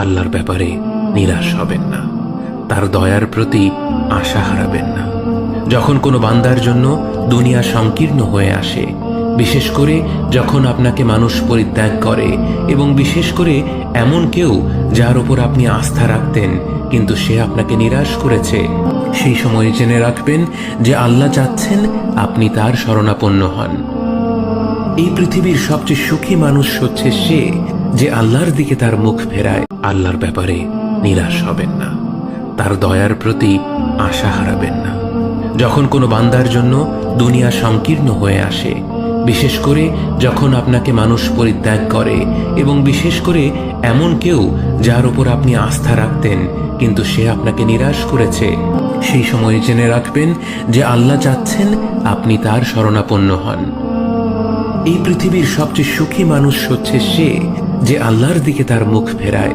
আল্লাহর ব্যাপারে নিরাশ হবেন না, তার দয়ার প্রতি আশা হারাবেন না। যখন কোনো বান্দার জন্য দুনিয়া সংকীর্ণ হয়ে আসে, বিশেষ করে যখন আপনাকে মানুষ পরিত্যাগ করে, এবং বিশেষ করে এমন কেউ যার উপর আপনি আস্থা রাখতেন কিন্তু সে আপনাকে নিরাশ করেছে, সেই সময় জেনে রাখবেন যে আল্লাহ চাচ্ছেন আপনি তার শরণাপন্ন হন। এই পৃথিবীর সবচেয়ে সুখী মানুষ হচ্ছে সে যে আল্লাহর দিকে তার মুখ ফেরায়। আল্লাহর ব্যাপারে নিরাশ হবেন না, তার দয়ার প্রতি আশা হারাবেন না। যখন কোনো বান্দার জন্য দুনিয়া সংকীর্ণ হয়ে আসে, বিশেষ করে যখন আপনাকে মানুষ পরিত্যাগ করে, এবং বিশেষ করে এমন কেউ যার উপর আপনি আস্থা রাখতেন কিন্তু সে আপনাকে নিরাশ করেছে, সেই সময় জেনে রাখবেন যে আল্লাহ চাচ্ছেন আপনি তার শরণাপন্ন হন। এই পৃথিবীর সবচেয়ে সুখী মানুষ হচ্ছে সে যে আল্লাহর দিকে তার মুখ ফেরায়।